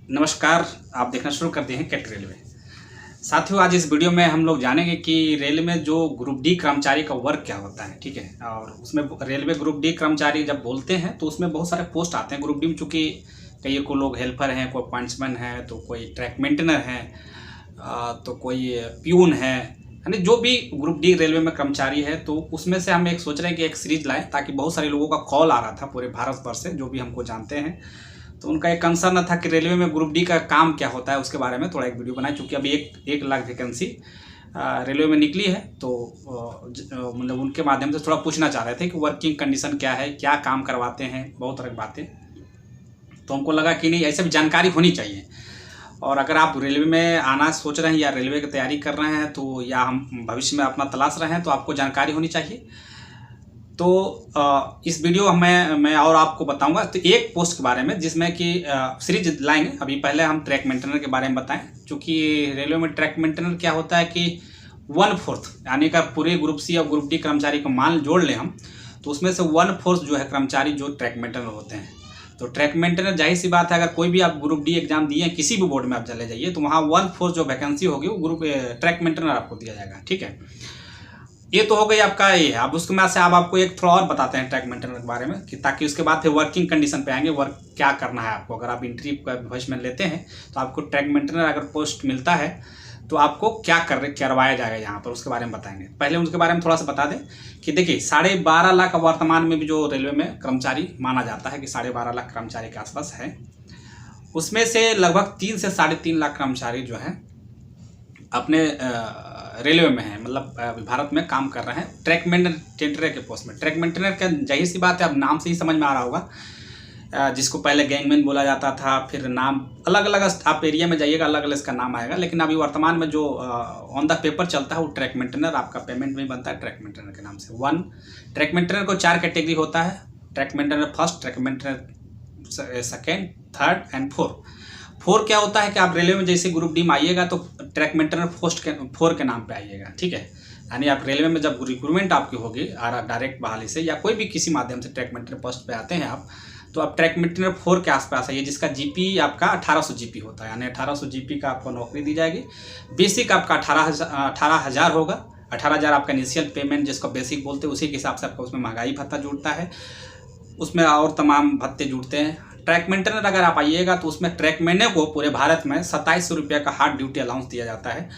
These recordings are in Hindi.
नमस्कार। आप देखना शुरू कर दिए हैं कैट रेलवे। साथियों, आज इस वीडियो में हम लोग जानेंगे कि रेलवे में जो ग्रुप डी कर्मचारी का वर्क क्या होता है। ठीक है, और उसमें रेलवे ग्रुप डी कर्मचारी जब बोलते हैं तो उसमें बहुत सारे पोस्ट आते हैं। ग्रुप डी में चूँकि कई को लोग हेल्पर हैं, कोई पॉइंट्समैन है, तो कोई ट्रैक मेंटेनर है, तो कोई प्यून है, यानी जो भी ग्रुप डी रेलवे में कर्मचारी है। तो उसमें से हम एक सोच रहे हैं कि एक सीरीज लाएं, ताकि बहुत सारे लोगों का कॉल आ रहा था पूरे भारत वर्ष से, जो भी हमको जानते हैं। तो उनका एक कंसर्न था कि रेलवे में ग्रुप डी का काम क्या होता है, उसके बारे में थोड़ा एक वीडियो बनाए। चूँकि अभी एक लाख वैकेंसी रेलवे में निकली है, तो मतलब उनके माध्यम से थोड़ा पूछना चाह रहे थे कि वर्किंग कंडीशन क्या है, क्या काम करवाते हैं, बहुत तरह की बातें। तो हमको लगा कि नहीं, ऐसे भी जानकारी होनी चाहिए। और अगर आप रेलवे में आना सोच रहे हैं या रेलवे की तैयारी कर रहे हैं, तो या हम भविष्य में अपना तलाश रहे हैं, तो आपको जानकारी होनी चाहिए। तो इस वीडियो में मैं और आपको बताऊंगा तो एक पोस्ट के बारे में, जिसमें कि सीरीज लाएंगे। अभी पहले हम ट्रैक मेंटेनर के बारे में बताएं। क्योंकि रेलवे में ट्रैक मेंटेनर क्या होता है कि 1/4 यानी का पूरे ग्रुप सी और ग्रुप डी कर्मचारी को मान जोड़ लें हम, तो उसमें से 1/4 जो है कर्मचारी जो ट्रैक मेंटेनर होते हैं। तो ट्रैक मेंटेनर, जाहिर सी बात है, अगर कोई भी आप ग्रुप डी एग्जाम दिए हैं, किसी भी बोर्ड में आप चले जाइए, तो वहाँ 1/4 जो वैकेंसी होगी वो ग्रुप ट्रैक मेंटेनर आपको दिया जाएगा। ठीक है, ये तो हो गई आपका ये। अब उसके बाद से आपको एक थोड़ा और बताते हैं ट्रैक मेंटेनर के बारे में, कि ताकि उसके बाद फिर वर्किंग कंडीशन पे आएंगे, वर्क क्या करना है आपको। अगर आप इंट्री का भविष्य में लेते हैं, तो आपको ट्रैक मेंटेनर अगर पोस्ट मिलता है, तो आपको क्या करवाया जाएगा यहाँ पर, उसके बारे में बताएंगे। पहले उसके बारे में थोड़ा सा बता दें कि देखिए, 12.5 लाख वर्तमान में भी जो रेलवे में कर्मचारी माना जाता है कि 12.5 लाख कर्मचारी के आसपास है, उसमें से लगभग 3 से 3.5 लाख कर्मचारी जो है अपने रेलवे में है, मतलब भारत में काम कर रहे हैं ट्रैक मेंटेनर के पोस्ट में। ट्रैक मेंटेनर का जाहिर सी बात है, अब नाम से ही समझ में आ रहा होगा, जिसको पहले गैंगमैन बोला जाता था, फिर नाम अलग अलग, आप एरिया में जाइएगा अलग अलग इसका नाम आएगा। लेकिन अभी वर्तमान में जो ऑन द पेपर चलता है वो ट्रैक मेंटेनर, आपका पेमेंट भी बनता है ट्रैक मेंटेनर के नाम से। ट्रैक मेंटेनर को 4 कैटेगरी होता है। Track maintainer first, track maintainer second, third and four क्या होता है कि आप रेलवे में जैसे ग्रुप डी में आइएगा, तो ट्रैक मेंटेनर 4 के नाम पे आइएगा। ठीक है, यानी आप रेलवे में जब रिक्रूटमेंट आपकी होगी डायरेक्ट बहाली से, या कोई भी किसी माध्यम से ट्रैक मेंटेनर पोस्ट पे आते हैं आप, तो आप ट्रैक मेंटेनर 4 के आसपास आइए, जिसका जीपी आपका 1800 जीपी होता है। यानी 1800 जीपी का आपको नौकरी दी जाएगी। बेसिक आपका 18,000 होगा। 18,000 आपका इनिशियल पेमेंट, जिसको बेसिक बोलते हैं, उसी के हिसाब से आपका उसमें महंगाई भत्ता जुड़ता है, उसमें और तमाम भत्ते जुड़ते हैं। ट्रैक मेंटेनर अगर आप आइएगा, तो उसमें ट्रैक मेंटेनर को पूरे भारत में 2700 रुपये का हार्ड ड्यूटी अलाउंस दिया जाता है,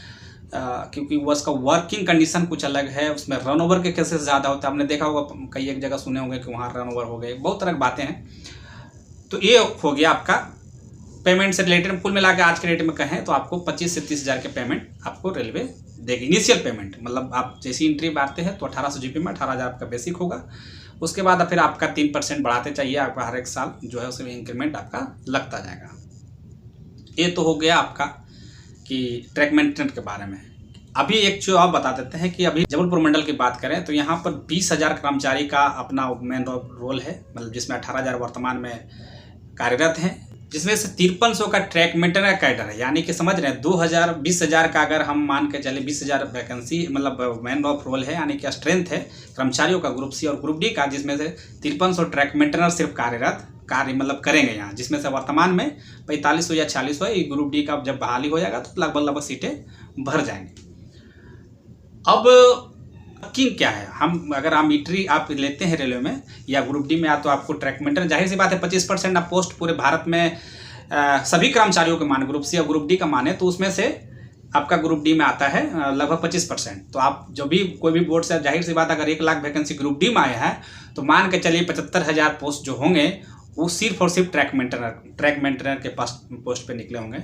क्योंकि वो उसका वर्किंग कंडीशन कुछ अलग है। उसमें रन ओवर के केसेस ज़्यादा होते हैं। आपने देखा होगा, कई एक जगह सुने होंगे कि वहाँ रन ओवर हो गए, बहुत तरह की बातें हैं। तो ये हो गया आपका पेमेंट से रिलेटेड। कुल मिला के आज के रेट में कहें तो आपको 25 से 30 हज़ार के पेमेंट आपको रेलवे देगी, इनिशियल पेमेंट। मतलब आप जैसी एंट्री आते हैं, तो 1800 जीपी में 18,000 आपका बेसिक होगा। उसके बाद फिर आपका 3% बढ़ाते चाहिए, आपका हर एक साल जो है उसमें इंक्रीमेंट आपका लगता जाएगा। ये तो हो गया आपका कि ट्रैक मेंटेनर के बारे में। अभी एक चीज आप बता देते हैं कि अभी जबलपुर मंडल की बात करें, तो यहाँ पर 20,000 कर्मचारी का अपना मेन रोल है, मतलब जिसमें 18,000 वर्तमान में कार्यरत हैं, जिसमें से 5300 का ट्रैक मेंटेनर कैडर है। यानी कि समझ रहे हैं, 20,000 का अगर हम मान के चले, 20,000 वैकेंसी, मतलब मैन ऑफ रोल है, यानी कि स्ट्रेंथ है कर्मचारियों का ग्रुप सी और ग्रुप डी का, जिसमें से 5300 ट्रैक मेंटेनर सिर्फ कार्य मतलब करेंगे यहाँ, जिसमें से वर्तमान में 4500 या 4600 है। ग्रुप डी का जब बहाली हो जाएगा, तो लगभग सीटें भर जाएंगी। अब वर्किंग क्या है, अगर हम इंट्री आप लेते हैं रेलवे में या ग्रुप डी में, तो आपको ट्रैक मेंटेनर, जाहिर सी बात है 25% आप पोस्ट पूरे भारत में सभी कर्मचारियों के माने, ग्रुप सी और ग्रुप डी का माने, तो उसमें से आपका ग्रुप डी में आता है लगभग 25%। तो आप जो भी कोई भी बोर्ड से, जाहिर सी बात, अगर 1 लाख वैकेंसी ग्रुप डी में आए हैं, तो मान के चलिए 75,000 पोस्ट जो होंगे वो सिर्फ और सिर्फ ट्रैक मेंटेनर के पोस्ट पे निकले होंगे।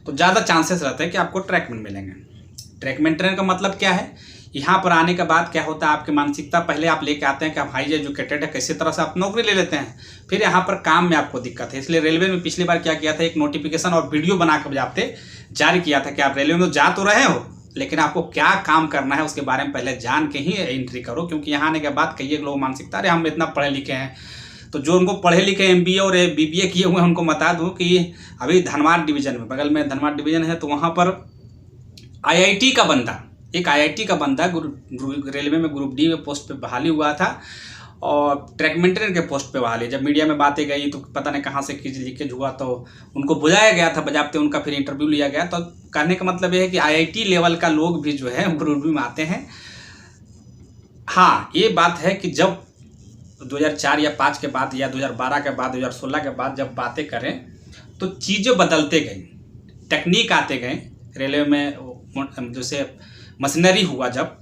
तो ज़्यादा चांसेस रहते हैं कि आपको ट्रैक में मिलेंगे। ट्रैक मेंटेनर का मतलब क्या है, यहाँ पर आने के बाद क्या होता है, आपकी मानसिकता पहले आप लेके आते हैं कि आप हाई एजुकेटेड है, कैसे तरह से आप नौकरी ले लेते हैं, फिर यहाँ पर काम में आपको दिक्कत है। इसलिए रेलवे में पिछली बार क्या किया था, एक नोटिफिकेशन और वीडियो बना कर जाते जारी किया था कि आप रेलवे में जा तो रहे हो, लेकिन आपको क्या काम करना है उसके बारे में पहले जान के ही एंट्री करो। क्योंकि यहाँ आने के बाद कई लोग मानसिकता, अरे हम इतना पढ़े लिखे हैं, तो जो उनको पढ़े लिखे MBA और BBA किए हुए हैं, उनको बता दूँ कि अभी धनबाद डिवीजन में, बगल में धनबाद डिवीजन है, तो वहाँ पर IIT का बंदा, एक IIT का बंदा रेलवे में ग्रुप डी में पोस्ट पे बहाली हुआ था, और ट्रैक मेंटेनर के पोस्ट पे बहाली। जब मीडिया में बातें गई तो पता नहीं कहाँ से लीकेज हुआ, तो उनको बुलाया गया था बजाबते, उनका फिर इंटरव्यू लिया गया। तो कहने का मतलब ये है कि IIT लेवल का लोग भी जो है ग्रुप डी में आते हैं। हाँ, ये बात है कि जब 2004 या 5 के बाद या 2012 के बाद 2016 के बाद जब बातें करें तो चीज़ें बदलते गई, टेक्निक आते गए रेलवे में। जैसे मशीनरी हुआ जब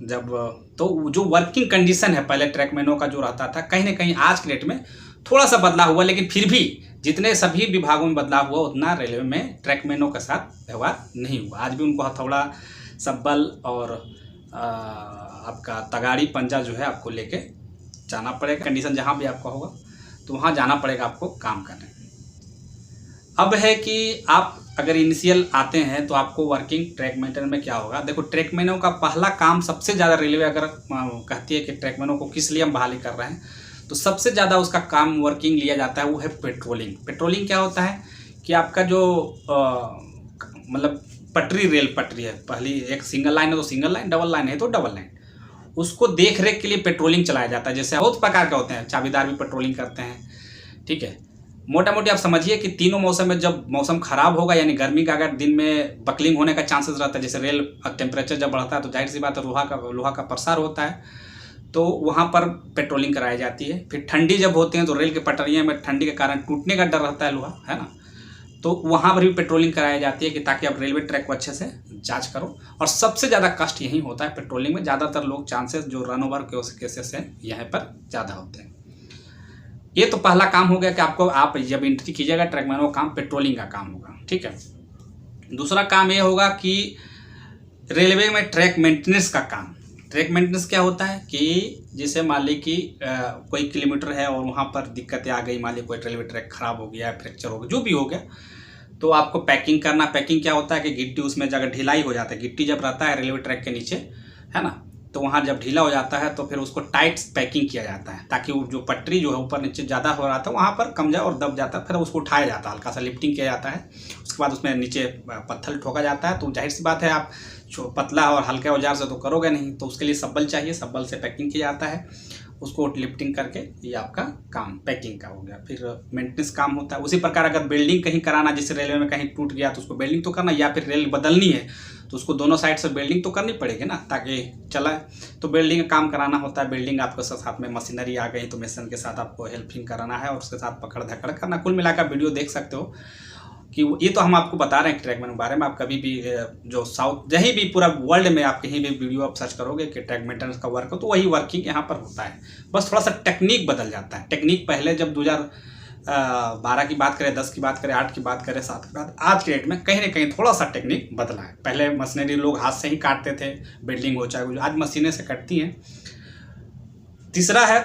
तो जो वर्किंग कंडीशन है पहले ट्रैकमैनों का जो रहता था, कहीं ना कहीं आज के डेट में थोड़ा सा बदलाव हुआ, लेकिन फिर भी जितने सभी विभागों में बदलाव हुआ उतना रेलवे में ट्रैकमैनों के साथ व्यवहार नहीं हुआ। आज भी उनको हथौड़ा, सब्बल और आपका तगाड़ी, पंजा जो है आपको लेके जाना पड़ेगा। कंडीशन जहाँ भी आपका होगा तो वहाँ जाना पड़ेगा आपको काम करने। अब है कि आप अगर इनिशियल आते हैं तो आपको वर्किंग ट्रैकमैनर में क्या होगा। देखो, ट्रैकमैनों का पहला काम सबसे ज़्यादा रेलवे अगर कहती है कि ट्रैकमैनों को किस लिए हम बहाली कर रहे हैं, तो सबसे ज़्यादा उसका काम वर्किंग लिया जाता है वो है पेट्रोलिंग। पेट्रोलिंग क्या होता है कि आपका जो मतलब रेल पटरी है, पहली एक सिंगल लाइन है तो सिंगल लाइन, डबल लाइन है तो डबल लाइन, उसको देख रेख के लिए पेट्रोलिंग चलाया जाता है। जैसे बहुत प्रकार के होते हैं, चाबीदार भी पेट्रोलिंग करते हैं, ठीक है। मोटा मोटी आप समझिए कि तीनों मौसम में जब मौसम खराब होगा, यानी गर्मी का अगर दिन में बकलिंग होने का चांसेस रहता है, जैसे रेल टेम्परेचर जब बढ़ता है तो जाहिर सी बात है लोहा का प्रसार होता है, तो वहाँ पर पेट्रोलिंग कराई जाती है। फिर ठंडी जब होती है तो रेल के पटरियाँ में ठंडी के कारण टूटने का डर रहता है लोहा, है ना, तो वहाँ पर भी पेट्रोलिंग कराई जाती है कि ताकि आप रेलवे ट्रैक को अच्छे से जांच करो। और सबसे ज़्यादा कष्ट यही होता है पेट्रोलिंग में, ज़्यादातर लोग चांसेस जो रन ओवर के केसेस हैं यहाँ पर ज़्यादा होते हैं। ये तो पहला काम हो गया कि आप जब एंट्री कीजिएगा ट्रैकमैन, वो काम पेट्रोलिंग का काम होगा, ठीक है। दूसरा काम ये होगा कि रेलवे में ट्रैक मेंटेनेंस का काम। ट्रैक मेंटेनेंस क्या होता है कि जैसे मान ली कि कोई किलोमीटर है और वहाँ पर दिक्कतें आ गई, मान ली कोई रेलवे ट्रैक खराब हो गया, फ्रैक्चर हो गया, जो भी हो गया, तो आपको पैकिंग करना। पैकिंग क्या होता है कि गिट्टी उसमें जगह ढिलाई हो जाता है, गिट्टी जब रहता है रेलवे ट्रैक के नीचे, है ना, तो वहाँ जब ढीला हो जाता है तो फिर उसको टाइट पैकिंग किया जाता है ताकि वो जो पटरी जो है ऊपर नीचे ज़्यादा हो रहा था वहाँ पर कम जा और दब जाता है, फिर उसको उठाया जाता है, हल्का सा लिफ्टिंग किया जाता है। उसके बाद उसमें नीचे पत्थर ठोका जाता है। तो जाहिर सी बात है आप पतला और हल्के औजार से तो करोगे नहीं, तो उसके लिए सब्बल चाहिए, सब्बल से पैकिंग किया जाता है, उसको लिफ्टिंग करके ये आपका काम पैकिंग का हो गया। फिर मेंटेनेंस काम होता है। उसी प्रकार अगर बिल्डिंग कहीं कराना, जैसे रेलवे में कहीं टूट गया तो उसको बिल्डिंग तो करना, या फिर रेल बदलनी है तो उसको दोनों साइड से बिल्डिंग तो करनी पड़ेगी ना ताकि चलाए, तो बिल्डिंग का काम कराना होता है। बिल्डिंग आपके साथ में मशीनरी आ गई तो मशीन के साथ आपको हेल्पिंग कराना है और उसके साथ पकड़ धकड़ करना। कुल मिलाकर वीडियो देख सकते हो कि ये तो हम आपको बता रहे हैं ट्रैकमैन के बारे में। आप कभी भी जो साउथ कहीं भी पूरा वर्ल्ड में आप कहीं भी वीडियो आप सर्च करोगे कि ट्रैक मेंटेनेंस का वर्क हो तो वही वर्किंग यहाँ पर होता है, बस थोड़ा सा टेक्निक बदल जाता है। टेक्निक पहले जब 2012 की बात करें, 10 की बात करें, 8 की बात करें, 7 की बात, आज के डेट में कहीं ना कहीं थोड़ा सा टेक्निक बदला है। पहले मशीनरी लोग हाथ से ही काटते थे, बिल्डिंग हो चाहे आज मशीनें से कटती हैं। तीसरा है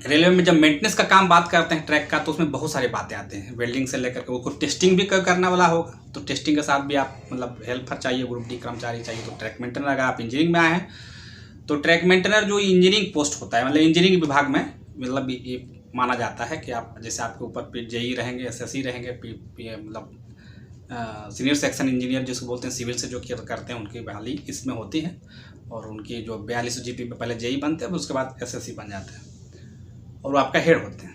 रेलवे में जब मेंटेनेंस का काम बात करते हैं ट्रैक का तो उसमें बहुत सारी बातें आते हैं, वेल्डिंग से लेकर के उसको टेस्टिंग भी करने वाला होगा, तो टेस्टिंग के साथ भी आप मतलब हेल्पर चाहिए, ग्रुप डी कर्मचारी चाहिए। तो ट्रैक मेंटेनर अगर आप इंजीनियरिंग में आए हैं तो ट्रैक मेंटेनर जो इंजीनियरिंग पोस्ट होता है, मतलब इंजीनियरिंग विभाग में मतलब ये माना जाता है कि आप जैसे आपके ऊपर जेई रहेंगे, SSC रहेंगे, मतलब सीनियर सेक्शन इंजीनियर जिसको बोलते हैं, सिविल से जो करते हैं उनकी बहाली इसमें होती है। और उनकी जो 42 GP पे पहले जेई बनते हैं, उसके बाद SSC बन जाते हैं और वो आपका हेड होते हैं।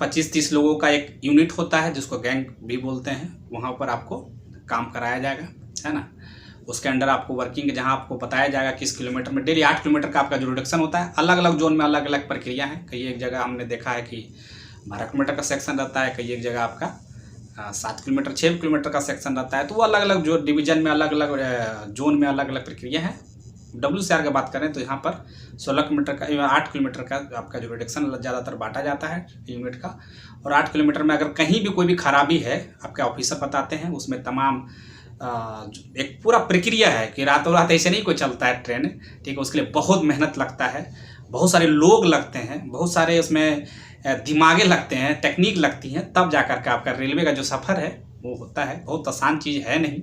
25-30 लोगों का एक यूनिट होता है जिसको गैंग भी बोलते हैं, वहाँ पर आपको काम कराया जाएगा, है ना। उसके अंडर आपको वर्किंग जहाँ आपको बताया जाएगा किस किलोमीटर में, डेली 8 किलोमीटर का आपका जो रिडक्शन होता है। अलग अलग जोन में अलग अलग प्रक्रिया है। कई एक जगह हमने देखा है कि 12 किलोमीटर का सेक्शन रहता है, कई एक जगह आपका 7 किलोमीटर 6 किलोमीटर का सेक्शन रहता है। तो वो अलग अलग जो डिवीजन में अलग अलग जोन में अलग अलग प्रक्रिया है। WCR की बात करें तो यहाँ पर 16 किलोमीटर का 8 किलोमीटर का आपका जो रिडक्शन ज़्यादातर बांटा जाता है यूनिट का। और 8 किलोमीटर में अगर कहीं भी कोई भी खराबी है आपके ऑफिसर बताते हैं, उसमें तमाम एक पूरा प्रक्रिया है कि रातों रात ऐसे नहीं कोई चलता है ट्रेन, ठीक है। उसके लिए बहुत मेहनत लगता है, बहुत सारे लोग लगते हैं, बहुत सारे उसमें दिमागे लगते हैं, टेक्निक लगती हैं, तब जाकर के आपका रेलवे का जो सफ़र है वो होता है। बहुत आसान चीज़ है नहीं।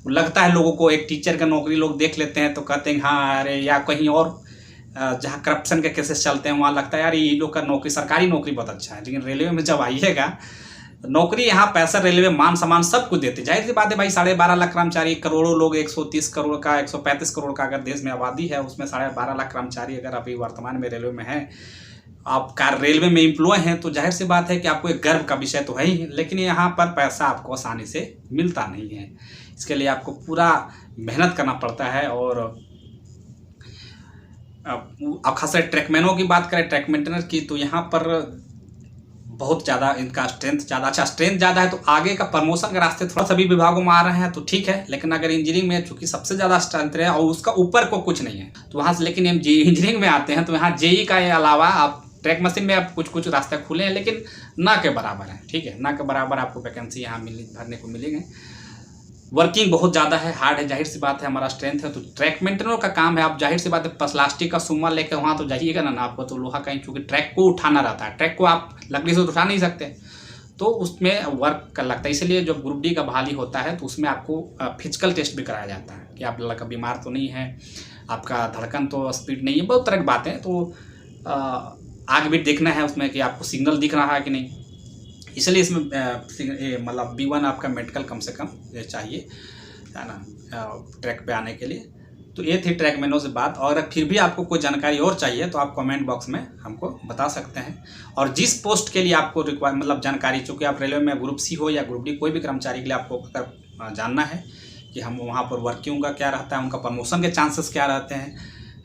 लगता है लोगों को एक टीचर का नौकरी लोग देख लेते हैं तो कहते हैं हाँ अरे, या कहीं और जहाँ करप्शन के केसेस चलते हैं वहाँ लगता है यार ये लोग का नौकरी, सरकारी नौकरी बहुत अच्छा है। लेकिन रेलवे में जब आइएगा नौकरी यहाँ पैसा रेलवे मान सम्मान सब कुछ देते। जाहिर सी बात है भाई, 12.5 लाख कर्मचारी, करोड़ों लोग, 130 करोड़ का 135 करोड़ का अगर देश में आबादी है, उसमें 12.5 लाख कर्मचारी अगर अभी वर्तमान में रेलवे में है, आप रेलवे में एम्प्लॉय हैं, तो जाहिर सी बात है कि आपको एक गर्व का विषय तो है ही। लेकिन यहाँ पर पैसा आपको आसानी से मिलता नहीं है, इसके लिए आपको पूरा मेहनत करना पड़ता है। और अब खास ट्रैकमैनों की बात करें, ट्रैक मेंटेनर की, तो यहाँ पर बहुत ज़्यादा इनका स्ट्रेंथ ज़्यादा, अच्छा स्ट्रेंथ ज़्यादा है तो आगे का प्रमोशन के रास्ते थोड़ा सभी विभागों में आ रहे हैं तो ठीक है। लेकिन अगर इंजीनियरिंग में चूंकि सबसे ज़्यादा स्ट्रेंथ है और उसका ऊपर को कुछ नहीं है, तो वहाँ से, लेकिन हम इंजीनियरिंग में आते हैं तो यहाँ जेई का अलावा आप ट्रैक मशीन में आप कुछ रास्ते खुले हैं, लेकिन ना के बराबर है, ठीक है, ना के बराबर आपको वैकेंसी यहाँ भरने को मिलेंगे। वर्किंग बहुत ज़्यादा है, हार्ड है, जाहिर सी बात है, हमारा स्ट्रेंथ है। तो ट्रैक मेंटेनर का काम है, आप जाहिर सी बात है प्लास्टिक का सुम्मा लेकर वहाँ तो जाइएगा ना आपको तो लोहा का, चूँकि ट्रैक को उठाना रहता है, ट्रैक को आप लकड़ी से तो उठा नहीं सकते, तो उसमें वर्क कर लगता है। इसीलिए जब ग्रुप डी का बहाली होता है तो उसमें आपको फिजिकल टेस्ट भी कराया जाता है कि आप लड़का बीमार तो नहीं है, आपका धड़कन तो स्पीड नहीं है, बहुत तरह की बातें। तो आगे भी देखना है उसमें कि आपको सिग्नल दिख रहा है कि नहीं, इसलिए इसमें मतलब B1 आपका मेडिकल कम से कम चाहिए, है ना, ट्रैक पे आने के लिए। तो ये थी ट्रैकमैनों से बात। और फिर भी आपको कोई जानकारी और चाहिए तो आप कमेंट बॉक्स में हमको बता सकते हैं। और जिस पोस्ट के लिए आपको रिक्वायर मतलब जानकारी, चूँकि आप रेलवे में ग्रुप सी हो या ग्रुप डी, कोई भी कर्मचारी के लिए आपको अगर जानना है कि हम वहाँ पर वर्किंग का क्या रहता है, उनका प्रमोशन के चांसेस क्या रहते हैं,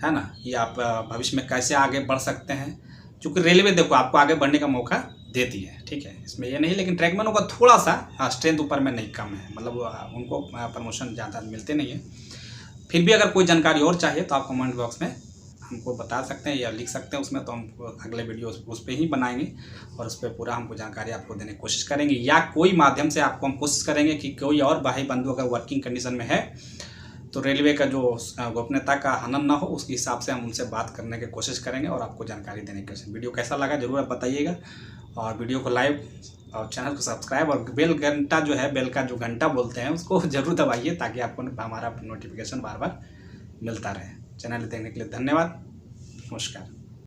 है ना, ये आप भविष्य में कैसे आगे बढ़ सकते हैं, चूँकि रेलवे देखो आपको आगे बढ़ने का मौका देती है, ठीक है, इसमें ये नहीं। लेकिन ट्रैकमैनों का थोड़ा सा स्ट्रेंथ ऊपर में नहीं कम है, मतलब उनको प्रमोशन ज़्यादा मिलते नहीं है। फिर भी अगर कोई जानकारी और चाहिए तो आप कमेंट बॉक्स में हमको बता सकते हैं या लिख सकते हैं उसमें, तो हम अगले वीडियो उस पर ही बनाएंगे और उस पर पूरा हमको जानकारी आपको देने की कोशिश करेंगे, या कोई माध्यम से आपको हम कोशिश करेंगे कि कोई और भाई बंधु अगर वर्किंग कंडीशन में है तो रेलवे का जो गोपनीयता का हनन ना हो, उसके हिसाब से हम उनसे बात करने की कोशिश करेंगे और आपको जानकारी देने की कोशिश। वीडियो कैसा लगा जरूर आप बताइएगा, और वीडियो को लाइक और चैनल को सब्सक्राइब, और बेल घंटा जो है, बेल का जो घंटा बोलते हैं उसको जरूर दबाइए ताकि आपको हमारा नोटिफिकेशन बार बार मिलता रहे। चैनल देखने के लिए धन्यवाद, नमस्कार।